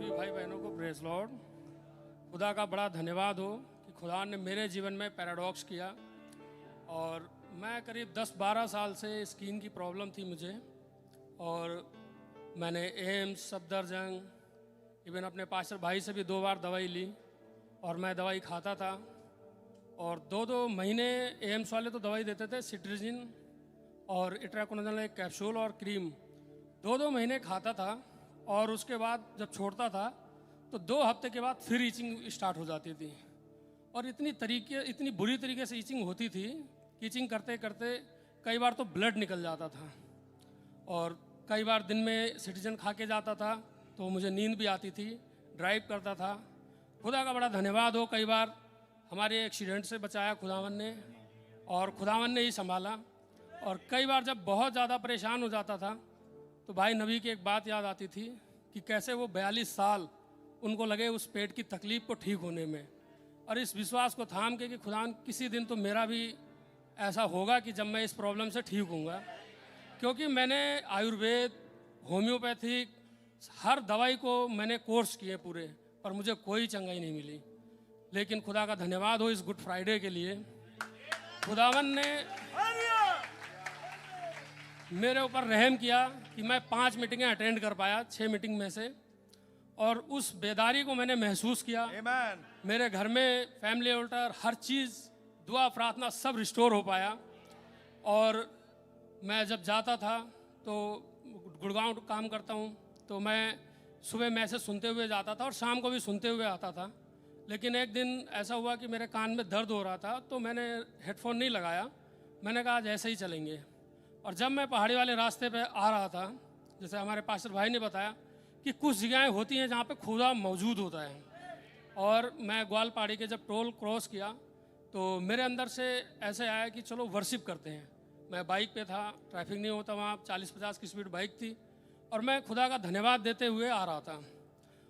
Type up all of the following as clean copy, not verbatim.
सभी भाई बहनों को प्रेज लॉर्ड। खुदा का बड़ा धन्यवाद हो कि खुदा ने मेरे जीवन में पैराडॉक्स किया। और मैं करीब 10-12 साल से स्किन की प्रॉब्लम थी मुझे, और मैंने एम्स, सफदरजंग, इवन अपने पास्टर भाई से भी 2 बार दवाई ली, और मैं दवाई खाता था। और 2-2 महीने एम्स वाले तो दवाई देते थे, सिट्रिजिन और इट्राकोनाजोल एक कैप्सूल और क्रीम 2-2 महीने खाता था। और उसके बाद जब छोड़ता था तो 2 हफ्ते के बाद फिर ईचिंग स्टार्ट हो जाती थी, और इतनी बुरी तरीके से ईचिंग होती थी कि ईचिंग करते करते कई बार तो ब्लड निकल जाता था, और कई बार दिन में सिट्रिजिन खा के जाता था तो मुझे नींद भी आती थी, ड्राइव करता था। खुदा का बड़ा धन्यवाद हो, कई बार हमारे एक्सीडेंट से बचाया खुदावन ने, और खुदावन ने ही संभाला। और कई बार जब बहुत ज़्यादा परेशान हो जाता था तो भाई नबी की एक बात याद आती थी कि कैसे वो 42 साल उनको लगे उस पेट की तकलीफ़ को ठीक होने में, और इस विश्वास को थाम के कि खुदा किसी दिन तो मेरा भी ऐसा होगा कि जब मैं इस प्रॉब्लम से ठीक होऊंगा। क्योंकि मैंने आयुर्वेद, होम्योपैथिक, हर दवाई को मैंने कोर्स किए पूरे, पर मुझे कोई चंगाई नहीं मिली। लेकिन खुदा का धन्यवाद हो इस गुड फ्राइडे के लिए, खुदावन ने मेरे ऊपर रहम किया कि मैं 5 मीटिंगें अटेंड कर पाया 6 मीटिंग में से, और उस बेदारी को मैंने महसूस किया। Amen. मेरे घर में फैमिली अल्टर, हर चीज़, दुआ प्रार्थना सब रिस्टोर हो पाया। और मैं जब जाता था तो गुड़गांव काम करता हूँ, तो मैं सुबह मैसेज सुनते हुए जाता था और शाम को भी सुनते हुए आता था। लेकिन एक दिन ऐसा हुआ कि मेरे कान में दर्द हो रहा था, तो मैंने हेडफोन नहीं लगाया। मैंने कहा आज ऐसे ही चलेंगे। और जब मैं पहाड़ी वाले रास्ते पे आ रहा था, जैसे हमारे पास्टर भाई ने बताया कि कुछ जगहें होती हैं जहाँ पे खुदा मौजूद होता है, और मैं ग्वालपाड़ी के जब टोल क्रॉस किया तो मेरे अंदर से ऐसे आया कि चलो वर्शिप करते हैं। मैं बाइक पे था, ट्रैफिक नहीं होता वहाँ, 40-50 की स्पीड बाइक थी, और मैं खुदा का धन्यवाद देते हुए आ रहा था,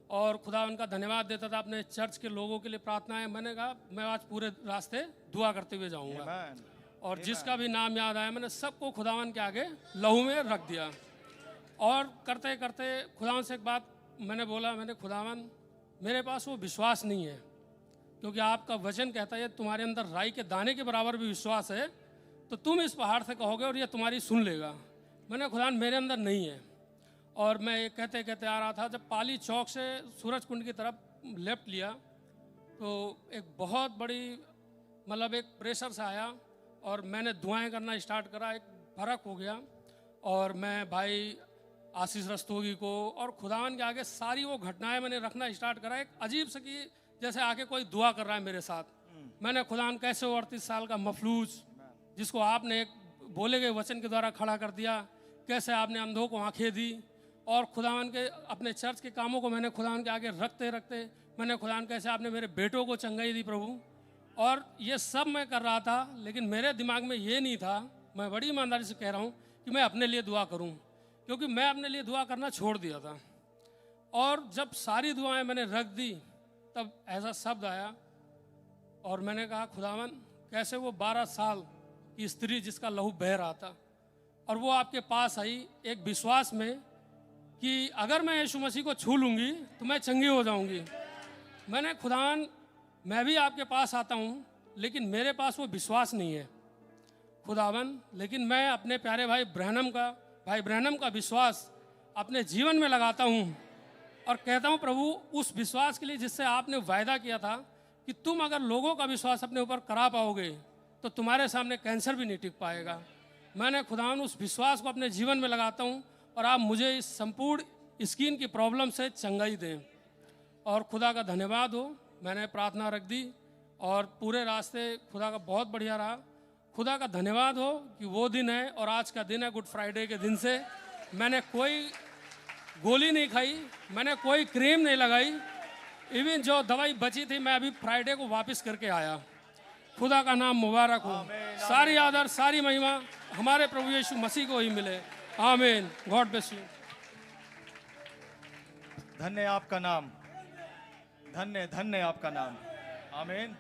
और खुदा उनका धन्यवाद देता था। अपने चर्च के लोगों के लिए प्रार्थनाएं, मैंने कहा मैं आज पूरे रास्ते दुआ करते हुए जाऊँगा। Amen. और जिसका भी नाम याद आया मैंने सबको खुदावन के आगे लहू में रख दिया। और करते करते खुदावन से एक बात मैंने बोला, मैंने खुदावन मेरे पास वो विश्वास नहीं है, क्योंकि आपका वचन कहता है तुम्हारे अंदर राई के दाने के बराबर भी विश्वास है, तो तुम इस पहाड़ से कहोगे और ये तुम्हारी सुन लेगा। मैंने खुदावन मेरे अंदर नहीं है। और मैं ये कहते कहते आ रहा था, जब पाली चौक से सूरज कुंड की तरफ लेफ्ट लिया तो एक बहुत बड़ी मतलब एक प्रेशर सा आया, और मैंने दुआएं करना स्टार्ट करा, एक फर्क हो गया। और मैं भाई आशीष रस्तोगी को और खुदावन के आगे सारी वो घटनाएं मैंने रखना स्टार्ट करा। एक अजीब से कि जैसे आके कोई दुआ कर रहा है मेरे साथ। मैंने खुदावन कैसे 38 साल का मफलूज, जिसको आपने एक बोले गए वचन के द्वारा खड़ा कर दिया, कैसे आपने अंधों को आंखें दी, और खुदावन के अपने चर्च के कामों को मैंने खुदावन के आगे रखते रखते मैंने खुदावन कैसे आपने मेरे बेटों को चंगाई दी प्रभु। और ये सब मैं कर रहा था, लेकिन मेरे दिमाग में ये नहीं था, मैं बड़ी ईमानदारी से कह रहा हूँ, कि मैं अपने लिए दुआ करूँ, क्योंकि मैं अपने लिए दुआ करना छोड़ दिया था। और जब सारी दुआएं मैंने रख दी तब ऐसा शब्द आया, और मैंने कहा खुदावन कैसे वो 12 साल की स्त्री जिसका लहू बह रहा था, और वो आपके पास आई एक विश्वास में कि अगर मैं यीशु मसीह को छू लूँगी तो मैं चंगी हो जाऊँगी। मैंने खुदावन मैं भी आपके पास आता हूँ, लेकिन मेरे पास वो विश्वास नहीं है खुदावन, लेकिन मैं अपने प्यारे भाई ब्रैनम का विश्वास अपने जीवन में लगाता हूँ, और कहता हूँ प्रभु उस विश्वास के लिए जिससे आपने वायदा किया था कि तुम अगर लोगों का विश्वास अपने ऊपर करा पाओगे तो तुम्हारे सामने कैंसर भी नहीं टिक पाएगा। मैंने खुदावन उस विश्वास को अपने जीवन में लगाता हूँ, और आप मुझे इस संपूर्ण स्किन की प्रॉब्लम से चंगाई दें। और खुदा का धन्यवाद हो, मैंने प्रार्थना रख दी, और पूरे रास्ते खुदा का बहुत बढ़िया रहा। खुदा का धन्यवाद हो कि वो दिन है, और आज का दिन है गुड फ्राइडे के दिन से मैंने कोई गोली नहीं खाई, मैंने कोई क्रीम नहीं लगाई, इवन जो दवाई बची थी मैं अभी फ्राइडे को वापस करके आया। खुदा का नाम मुबारक हो। सारी आदर सारी महिमा हमारे प्रभु यीशु मसीह को ही मिले। आमीन। God bless you. धन्य आपका नाम, धन्य धन्य आपका नाम। आमीन।